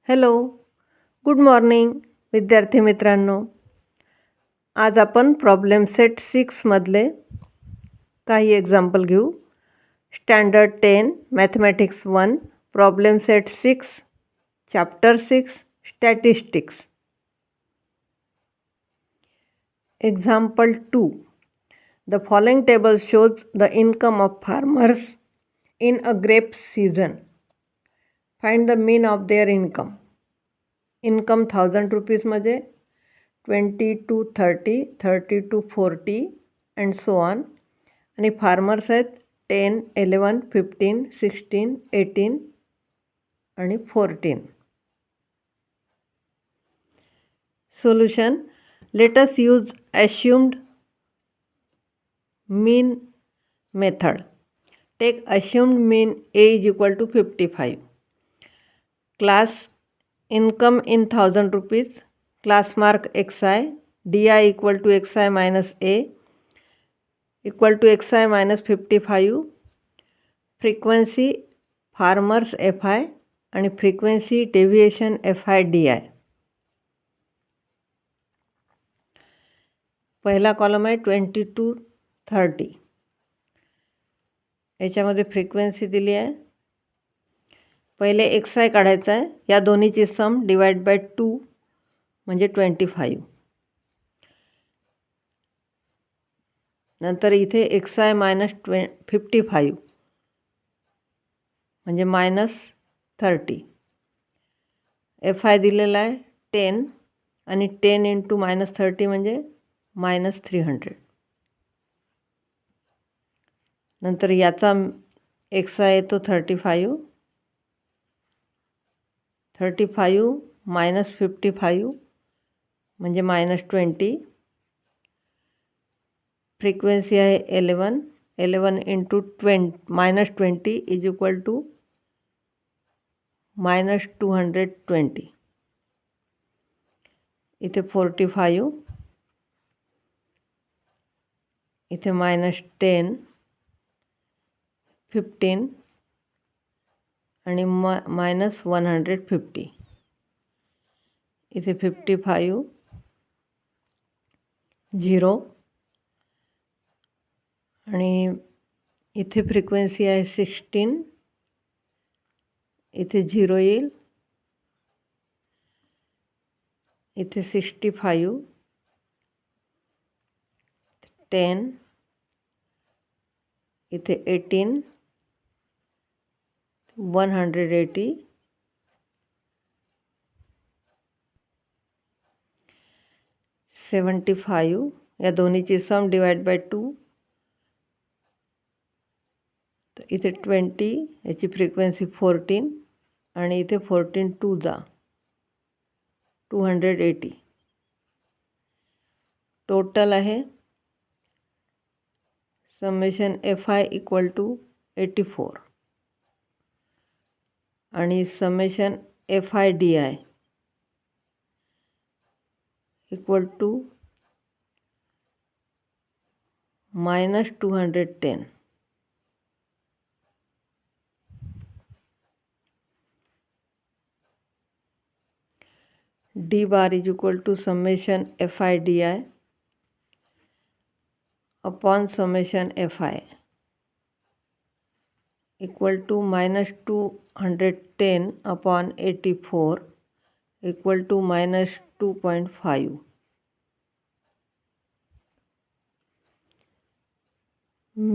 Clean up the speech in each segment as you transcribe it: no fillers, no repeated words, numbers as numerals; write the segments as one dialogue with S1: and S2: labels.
S1: Hello, good morning विद्यार्थी मित्रांनो. आज आपण प्रॉब्लेम सेट 6मधले काही एक्झाम्पल घेऊ. Standard 10 mathematics 1 problem set 6 chapter 6 statistics. Example 2. The following table shows the income of farmers in a grape season. Find the mean of their income. Income 1000 रुपीजमध्ये 20 to 30, 30 to 40 and so on. आणि farmers आहेत 10, 11, 15, 16, 18 आणि 14. Solution. Let us use assumed mean method. Take assumed mean A is equal to 55. Class income in 1000 rupees. Class mark xi. Di equal to xi minus A equal to xi minus 55. Frequency farmers fi आणि frequency deviation fi di. पहिला column आहे 20 to 30. याच्यामध्ये frequency दिली आहे. पहिले xi काढायचा आहे. या दोन्हीची सम डिवाइड बाय 2 म्हणजे 25. नंतर इथे xi मायनस 55 म्हणजे -30. fi दिलेला आहे 10 आणि 10 इंटू -30 म्हणजे -300. नंतर याचा xi येतो 35. 35 मायनस 55 म्हणजे -20. फ्रिक्वेन्सी आहे 11. 11 इंटू -20 इज इक्वल टू -220. इथे 45. इथे -10, 15 आणि -150. इथे 55, 0 आणि इथे फ्रिक्वेन्सी आहे 16. इथे 0 येईल. इथे 65, 10. इथे 18, 180. 75. या दोन्हीची सम डिवाइड बाय 2. तर इथे 20. याची फ्रिक्वेन्सी 14 आणि इथे 14 2 जा 280. टोटल आहे समेशन fi इक्वल टू 84 आणि summation fi di equal to -210. d bar is equal to summation fi di upon summation fi equal to -210 upon 84 equal to -2.5.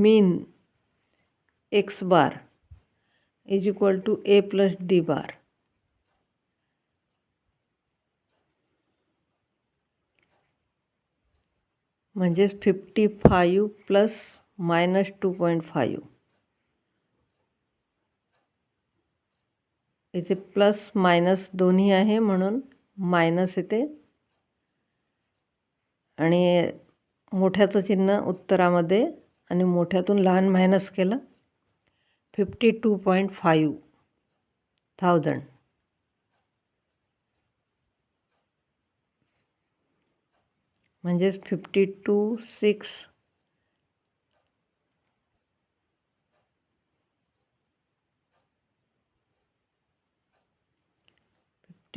S1: mean x bar is equal to a plus d bar. म्हणजेच 55 plus -2.5. इथे plus minus दोन्ही आहे म्हणून minus येते आणि मोठ्याचं चिन्ह उत्तरामध्ये आणि मोठ्यातून लहान मायनस केलं. 52,500 म्हणजेच 52,600.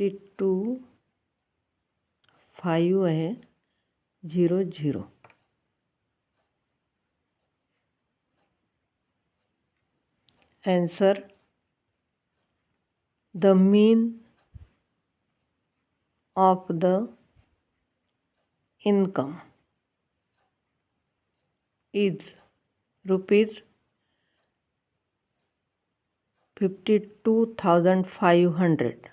S1: 52,5 आहे 00. Answer: the mean of the income is rupees 52,500.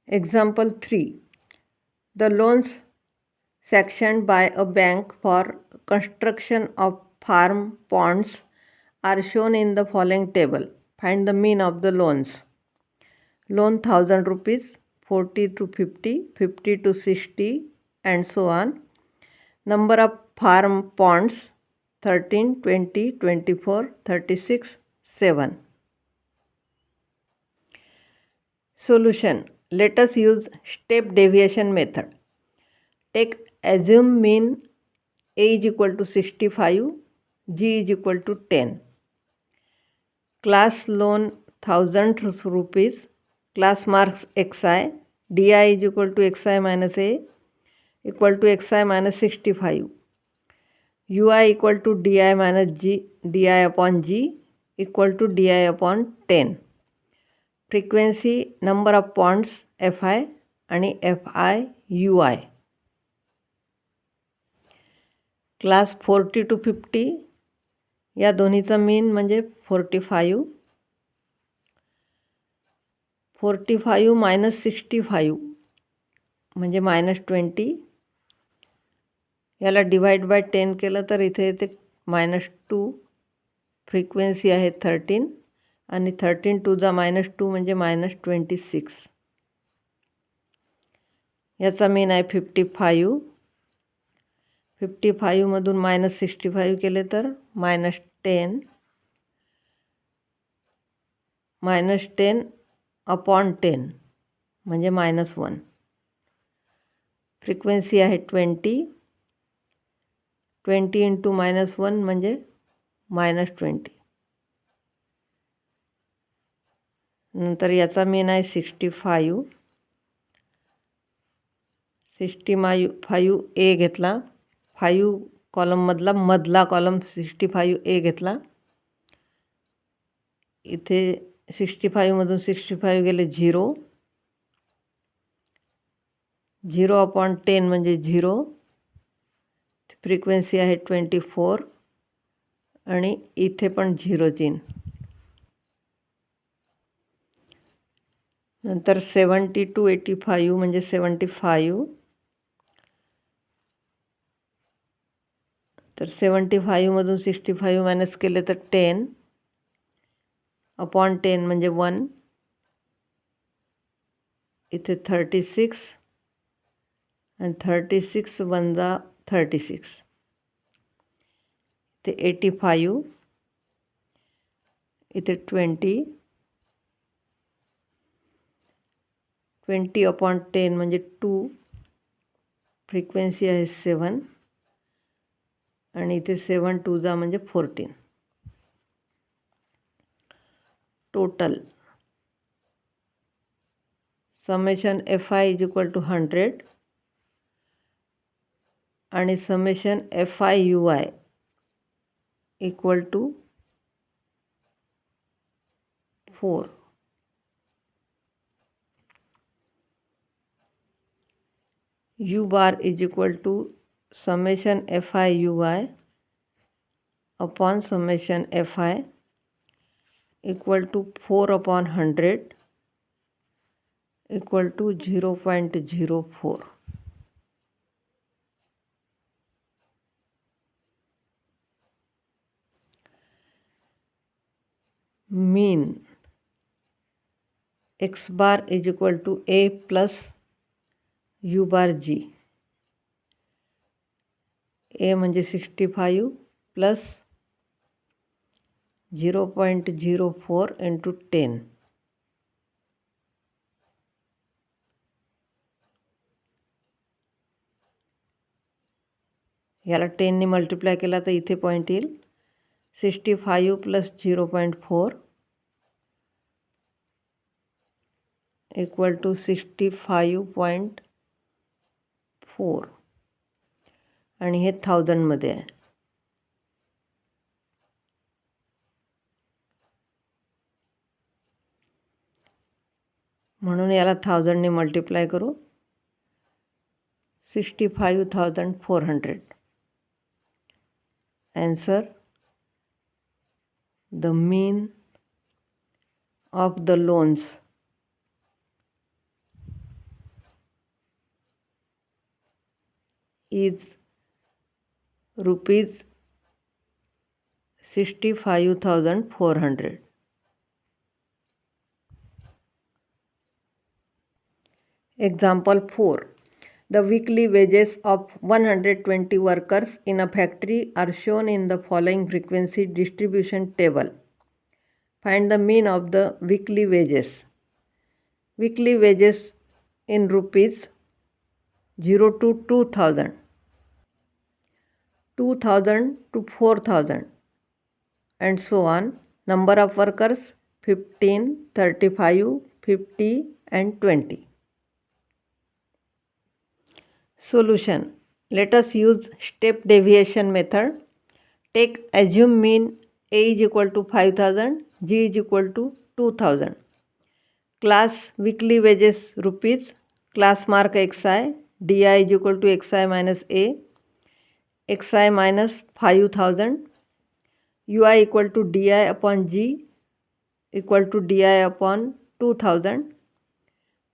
S1: Example 3. The loans sanctioned by a bank for construction of farm ponds are shown in the following table. Find the mean of the loans. Loan 1,000 rupees, 40 to 50, 50 to 60, and so on. Number of farm ponds 13, 20, 24, 36, 7. Solution. Let us use step deviation method. Take assume mean A is equal to 65, G is equal to 10. Class loan 1,000 rupees, class marks xi, di is equal to xi minus a equal to xi minus 65. ui equal to di minus g, di upon g equal to di upon 10. Frequency, number of ponds fi आणि fi ui. Class 40 to 50 या दोन्हीचा मीन म्हणजे 45. 45 minus 65 म्हणजे -20. याला divide by 10 केलं तर इथे येते -2. फ्रिक्वेन्सी आहे 13 आणि 13 to the -2 म्हणजे -26. याचा मीन आहे 55. 55 मधून -65 केले तर -10. -10 upon 10 म्हणजे -1. फ्रिक्वेन्सी आहे 20. 20 into -1 म्हणजे -20. नंतर याचा मीन आहे 65. 65 ए घेतला. 5 कॉलममधला मधला कॉलम 65 ए घेतला. इथे 65 मधून 65 गेले 0. 0 upon 10 म्हणजे 0. फ्रिक्वेन्सी आहे 24 आणि इथे पण 0 चिन्ह. नंतर 70 to 85 म्हणजे 75. तर 75 मधून 65 मायनस केले तर 10 अपॉन 10 म्हणजे 1. इथे 36 आणि 36 वजा 36 ते 85. इथे 20 अपॉन 10 म्हणजे 2. फ्रिक्वेन्सी आहे 7 आणि इथे 7 2 जा म्हणजे 14. Total summation fi is equal to 100 आणि summation fi ui equal to 4. u bar is equal to summation fi ui upon summation fi equal to 4 upon 100 equal to 0.04. Mean x bar is equal to a plus u bar g. a म्हणजे 65 plus 0.04 into 10. याला 10ने multiply केला तर इथे point येईल. 65 plus 0.4 equal to 65.4 आणि हे 1000मध्ये आहे. म्हणून याला 1000ने मल्टिप्लाय करू. 65,400. Answer: the mean of the loans is rupees 65,400. Example 4. The weekly wages of 120 workers in a factory are shown in the following frequency distribution table. Find the mean of the weekly wages. Weekly wages in rupees 0 to 2000, 2000 to 4000, and so on. Number of workers 15, 35, 50, and 20. Solution. Let us use step deviation method. Take assume mean A is equal to 5000, G is equal to 2000. Class weekly wages rupees, class mark xi, di is equal to xi minus a, xi minus 5000, ui equal to di upon g equal to di upon 2000.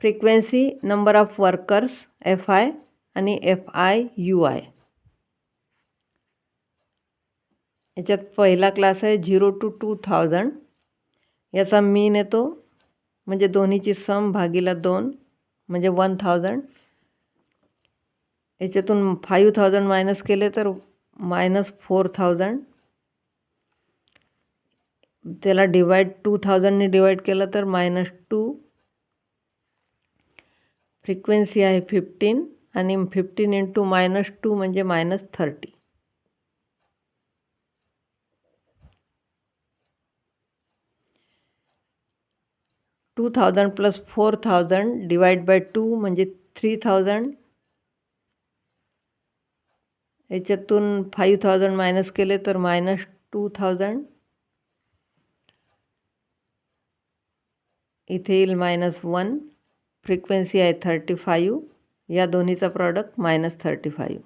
S1: Frequency number of workers fi आणि fi ui. याच्यात पहिला class आहे 0 to 2000. याचा मीन येतो म्हणजे दोन्हीची सम भागीला 2 म्हणजे 1000. याच्यातून 5000 मायनस केले तर -4000. त्याला डिवाइड 2000ने डिवाइड केलं तर -2. फ्रिक्वेन्सी आहे 15 आणि 15 इंटू -2 म्हणजे -30. $2000 + 4000 डिवाइड बाय 2 म्हणजे 3000. याच्यातून 5000 मायनस केले तर -2000. इथे येईल -1. फ्रिक्वेन्सी आहे 35. या दोन्हीचा प्रॉडक्ट -35.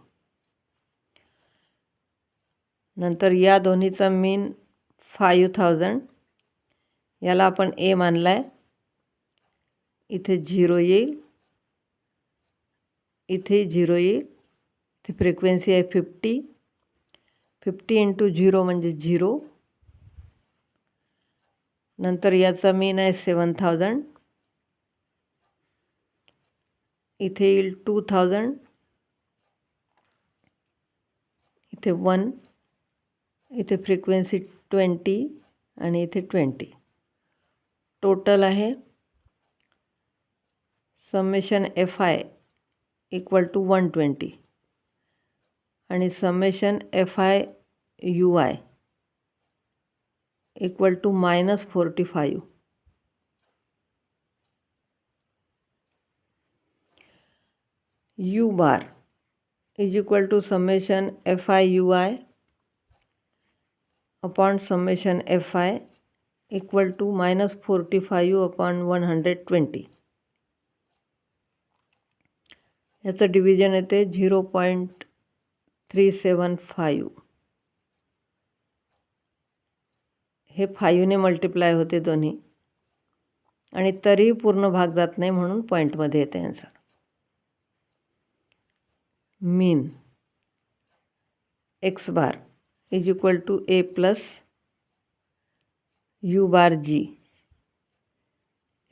S1: नंतर या दोन्हीचा मीन 5000. याला आपण ए मानला आहे. इथे 0 येईल, इथे 0 येईल. ती फ्रिक्वेन्सी आहे 50. 50 इंटू 0 म्हणजे 0. नंतर याचा मीन आहे 7000. इथे येईल 2000. इथे 1. इथे फ्रिक्वेन्सी 20 आणि इथे 20. टोटल आहे समेशन fi इक्वल टू 120 आणि summation fi ui equal to -45. u bar is equal to summation fi ui upon summation fi equal to -45 upon 120. याचं डिव्हिजन येते 0.375. हे 5ने मल्टिप्लाय होते दोन्ही आणि तरीही पूर्ण भाग जात नाही म्हणून पॉईंटमध्ये येते answer. Mean X bar is equal to A plus U bar G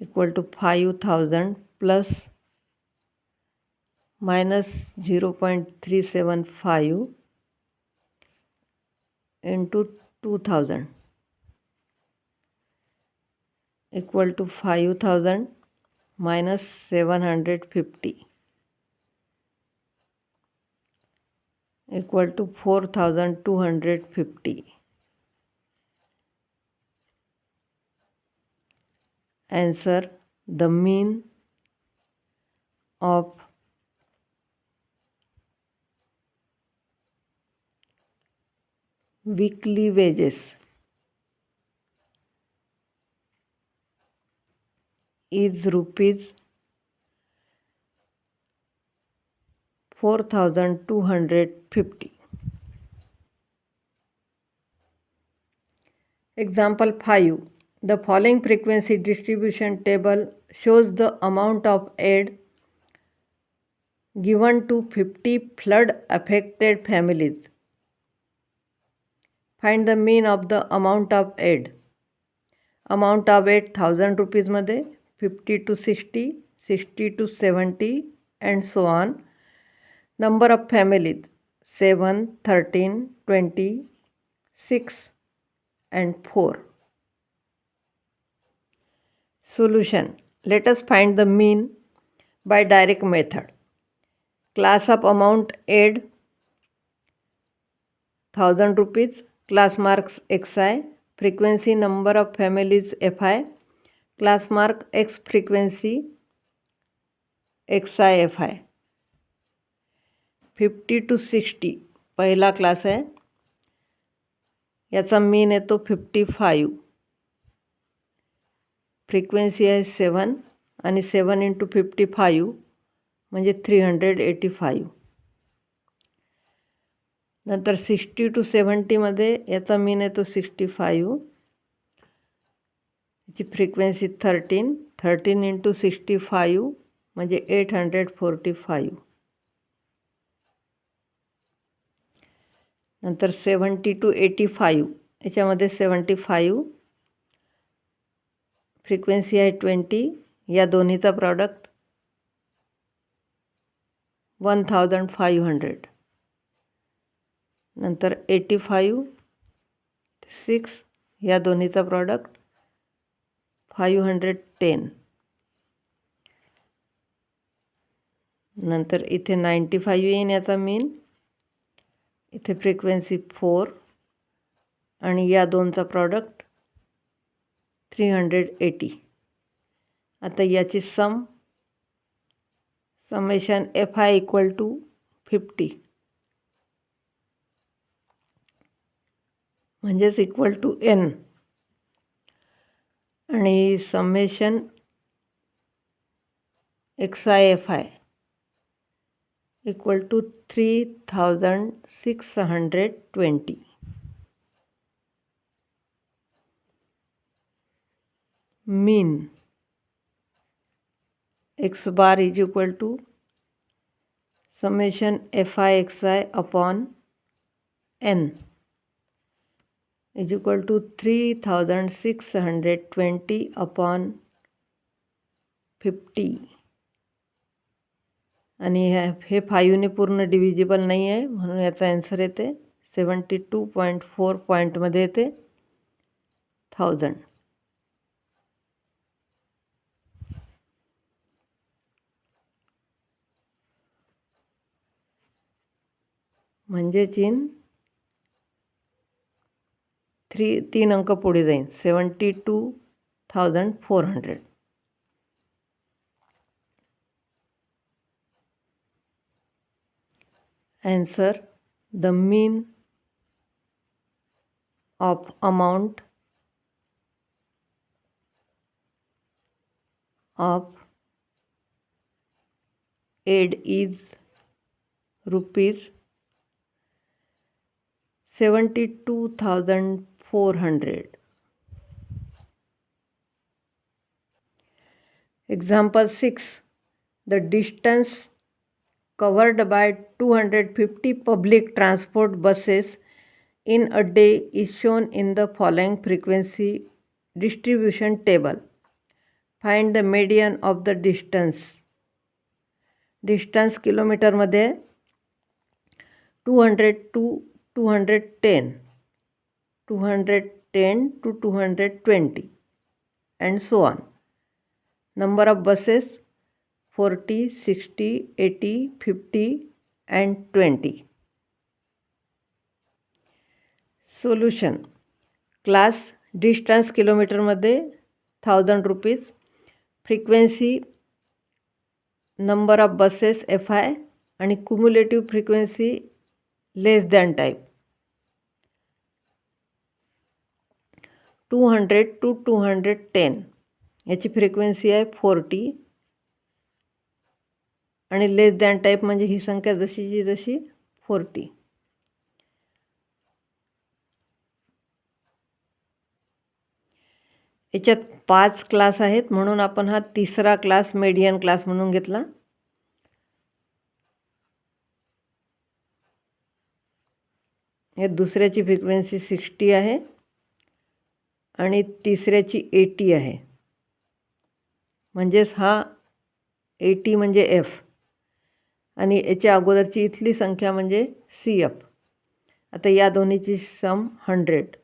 S1: equal to 5000 plus -0.375 into 2000 equal to 5000 minus 750 equal to 4250. Answer the mean of weekly wages is rupees 4,250. Example 5. The following frequency distribution table shows the amount of aid given to 50 flood affected families. Find the mean of the amount of aid. Amount of aid 1000 rupees मध्ये 50 to 60, 60 to 70 and so on. Number of families 7, 13, 20, 6 and 4. Solution. Let us find the mean by direct method. Class of amount aid 1000 rupees, class marks xi, frequency number of families fi, class mark x frequency xi fi. 50 to 60 पहिला class आहे, याचा मीन येतो 55. Frequency आहे 7 आणि 7 × 55 म्हणजे 385. नंतर 60 to 70 मध्ये याचा मीन येतो 65. याची फ्रिक्वेन्सी 13, 13 × 65 म्हणजे 845. नंतर 70 to 85 याच्यामध्ये 75, फ्रिक्वेन्सी आहे 20, या दोन्हीचा प्रॉडक्ट 1500. नंतर 85, 6 या दोन्हीचा प्रॉडक्ट 510. नंतर इथे 95 येईन याचा मीन, इथे फ्रिक्वेन्सी 4 आणि या दोनचा प्रॉडक्ट 380. आता याची समेशन fi इक्वल टू 50 म्हणजेच इक्वल टू n आणि समेशन xi fi equal to 3620. Mean x bar is equal to summation fi xi upon n is equal to 3620 upon 50. आणि हे 5ने पूर्ण डिव्हिजिबल नाही आहे, म्हणून याचा आन्सर येते 72.4 पॉईंटमध्ये येते 1000. म्हणजे 3 अंक पुढे जाईल, 72,400. Answer. The mean of amount of aid is rupees 72,400. Example 6. The distance covered by 250 public transport buses in a day is shown in the following frequency distribution table. Find the median of the distance. Distance किलोमीटरमध्ये 200 to 210, 210 to 220 and so on. Number of buses 40, 60, 80, 50 and 20. Solution. Class distance किलोमीटरमध्ये 1000 rupees, frequency number of buses Fi आणि cumulative frequency less than type 200 to 210 याची frequency आहे 40 आणि लेस than type म्हणजे ही संख्या जशीची जशी 40. याच्यात 5 क्लास आहेत म्हणून आपण हा तिसरा क्लास मेडियन क्लास म्हणून घेतला. या दुसऱ्याची फ्रिक्वेन्सी 60 आहे आणि तिसऱ्याची 80 आहे. म्हणजेच हा 80 म्हणजे F आणि याच्या अगोदरची इथली संख्या म्हणजे CF. आता या दोन्हीची सम 100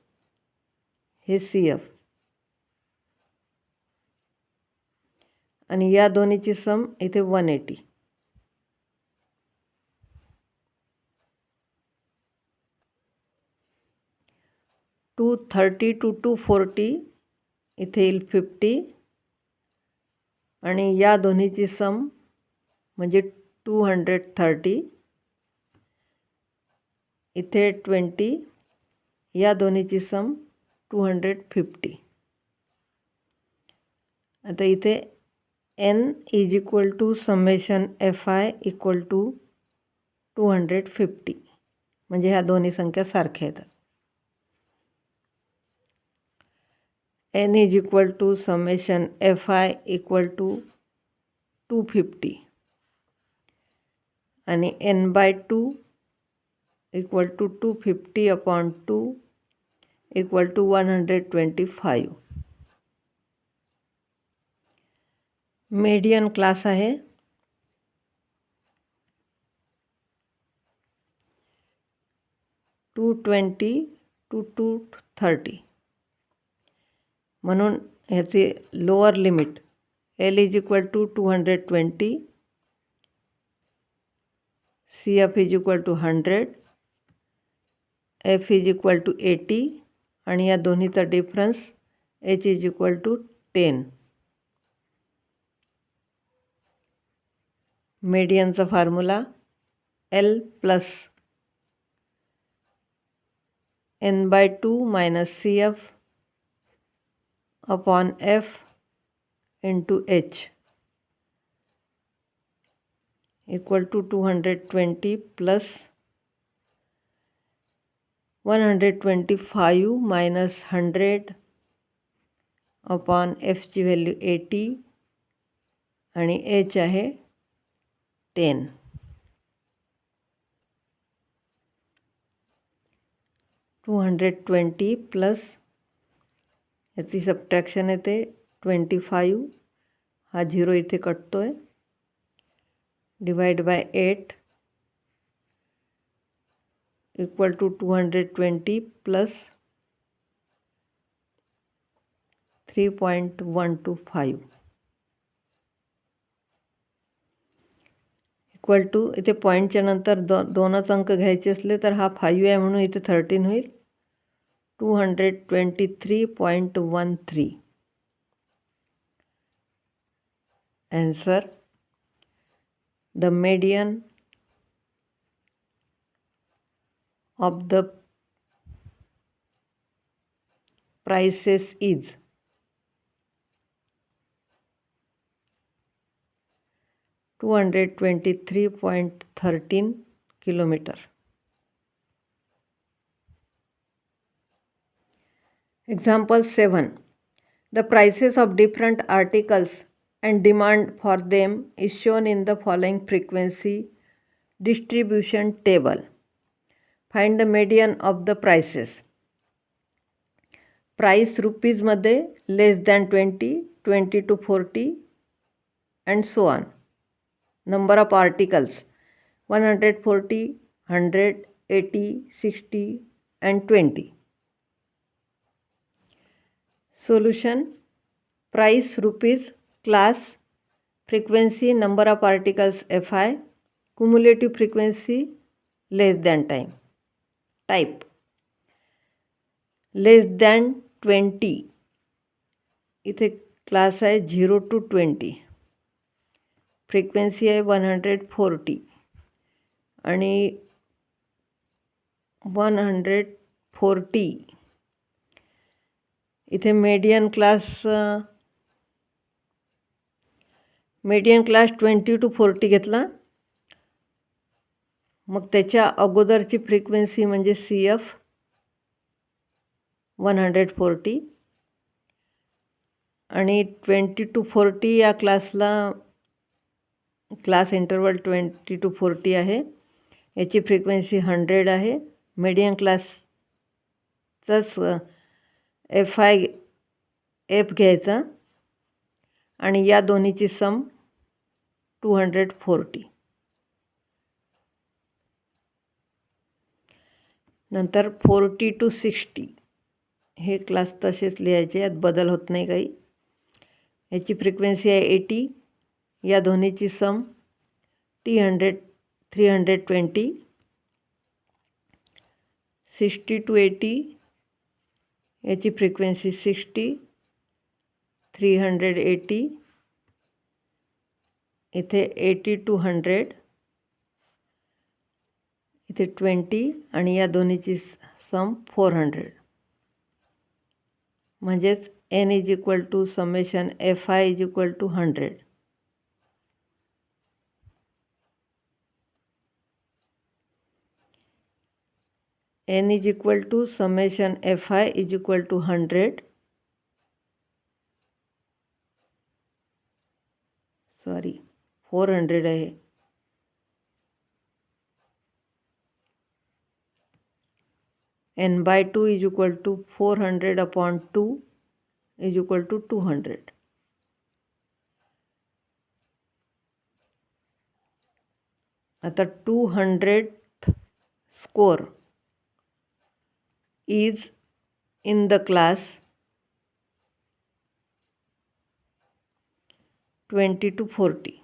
S1: हे CF आणि या दोन्हीची सम इथे 180. टू 30 to 240 इथे येईल 50 आणि या दोन्हीची सम म्हणजे 230 इथे 20 या दोन्हीची सम 250. आता इथे n is equal to summation Fi equal to 250 म्हणजे ह्या दोन्ही संख्या सारख्या येतात. n is equal to summation Fi equal to 250 आणि n/2 equal to 250/2 equal to 125. Median class आहे. $220 to $230 म्हणून ह्याची lower limit L is equal to 220 CF is equal to 100 F is equal to 80 आणि या दोन्हीचा difference H is equal to 10. मेडियनचा formula L plus n/2 minus CF upon F into H equal to 220 plus 125 minus 100 upon Fची value 80 आणि H आहे 10. $220 plus याची subtraction येते 25 हा 0 इथे कटतो आहे divide by 8 equal to 220 plus 3.125 equal to इथे पॉईंटच्या नंतर दोनच अंक घ्यायचे असले तर हा 5 आहे म्हणून इथे 13 होईल 223.13. Answer: the median of the prices is 223.13 kilometer. Example 7. The prices of different articles and demand for them is shown in the following frequency distribution table. Find the median of the prices. Price rupees मध्ये less than 20, 20 to 40 and so on. Number of articles 140, 100, 80, 60 and 20. Solution: price rupees, class, frequency number of articles Fi, cumulative frequency less than time, type. Less than 20 इथे class आहे 0 to 20. Frequency आहे 140 आणि 140 इथे median class 20 to 40 घेतला. मग त्याच्या अगोदरची frequency म्हणजे CF 140 आणि 20 to 40 या क्लासला क्लास इंटरवल 20 to 40 आहे. याची फ्रिक्वेन्सी 100 आहे. मीडियम क्लासचाच F घ्यायचा आणि या दोन्हीची सम 240. नंतर 40 to 60 हे क्लास तसेच लिहायचे, यात बदल होत नाही काही. याची फ्रिक्वेन्सी आहे 80. या दोन्हीची सम 320. 60 to 80 याची फ्रिक्वेन्सी 60. 380. इथे 80 to 100 इथे 20 आणि या दोन्हीची सम 400. म्हणजेच N = summation Fi = 100. N = summation Fi = 100. Sorry 400 आहे. N/2 = 400/2 = 200. आता 200th score is in the class 20 to 40.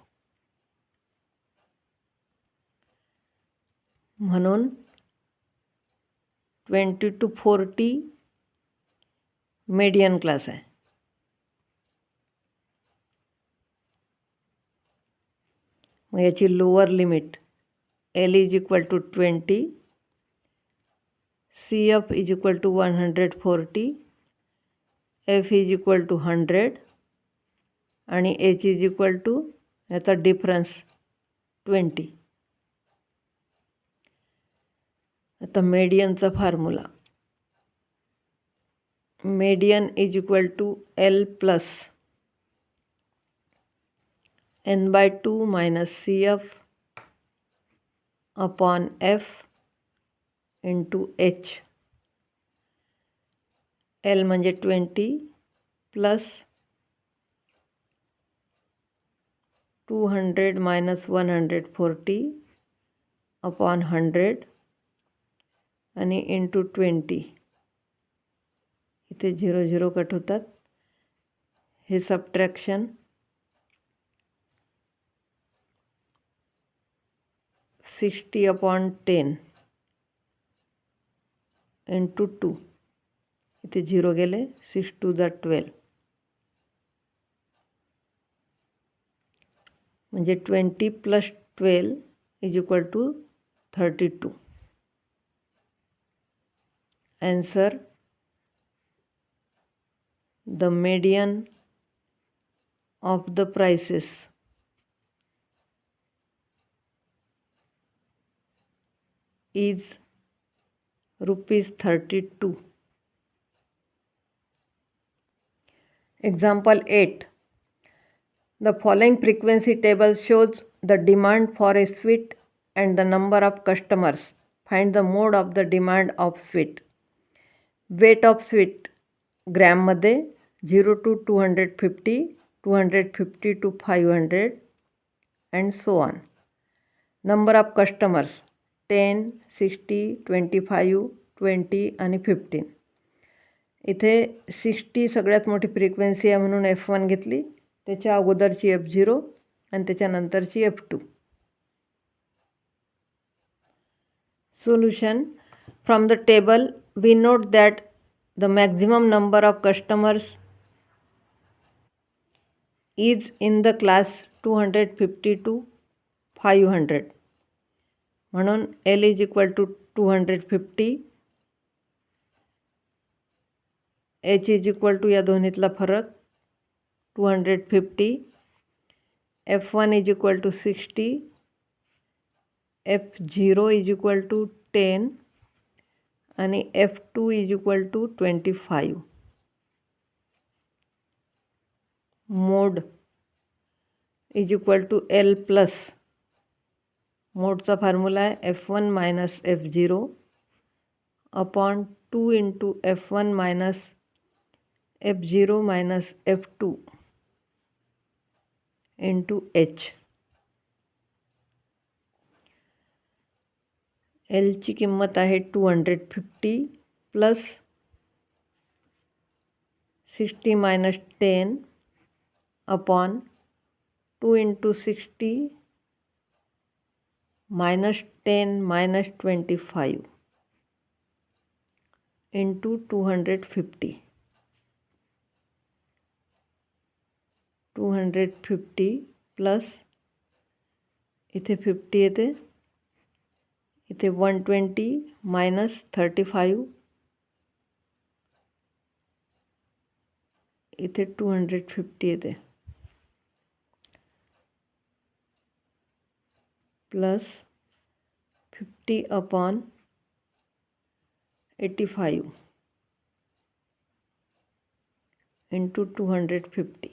S1: म्हणून 20 to 40 मीडियन क्लास आहे. मग याची lower limit L = 20, CF = 140, F = 100 आणि H = याचा डिफरन्स 20. आता मीडियनचा formula median = L + N/2 - CF upon F into H. L म्हणजे 20 + 200 - 140 upon 100 आणि इंटू 20. इथे 0 0 कट होतात. हे सबट्रॅक्शन 60/10 इंटू 2. इथे 0 गेले. 6 2 = 12. म्हणजे 20 + 12 = 32. Answer: the median of the prices is ₹32. Example 8. The following frequency table shows the demand for a sweet and the number of customers. Find the mode of the demand of sweet. Weight of sweet gram मध्ये 0 to 250, 250 to 500 and so on. Number of customers 10, 60, 25, 20 आणि 15. इथे 60 सगळ्यात मोठी frequency आहे म्हणून F1 घेतली. त्याच्या अगोदरची F0 आणि त्याच्यानंतरची F2. Solution: from the table we note that the maximum number of customers is in the class 250 to 500. म्हणून L is equal to 250, H is equal to या दोन्हीतला फरक 250, F1 is equal to 60, F0 is equal to 10 आणि F2 is equal to 25. Mode is equal to L plus मोडचा formula आहे F1 minus F0 upon 2 into F1 minus F0 minus F2 into H. Lची किंमत आहे 250 plus 60 minus 10 upon 2 into 60 minus 10 minus 25 into 250. 250 plus इथे 50 येते, इथे 120 minus 35, इथे 250 येते प्लस 50 अपॉन 85 इंटू 250.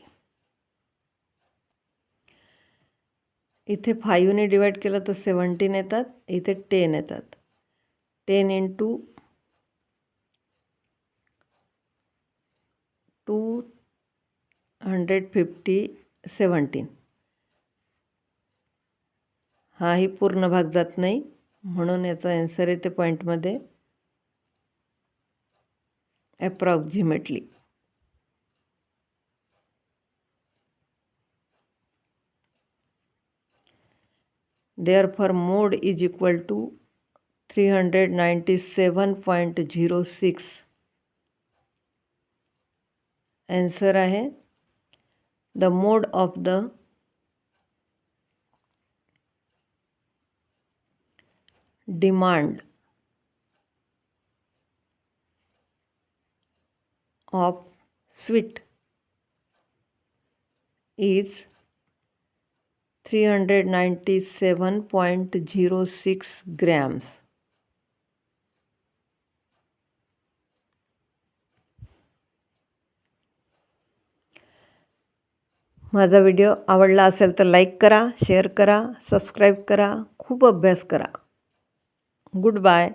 S1: इथे 5ने डिवाइड केलं तर 17 येतात, इथे 10 येतात. 10 इंटू 250 17. हाही पूर्ण भाग जात नाही म्हणून याचा आन्सर येते पॉईंटमध्ये approximately. Therefore, mode is equal to 397.06. Answer आहे the mode of the demand of sweet is 397.06 grams. माझा व्हिडिओ आवडला असेल तर लाईक करा, शेअर करा, सबस्क्राईब करा, खूप अभ्यास करा. Good bye.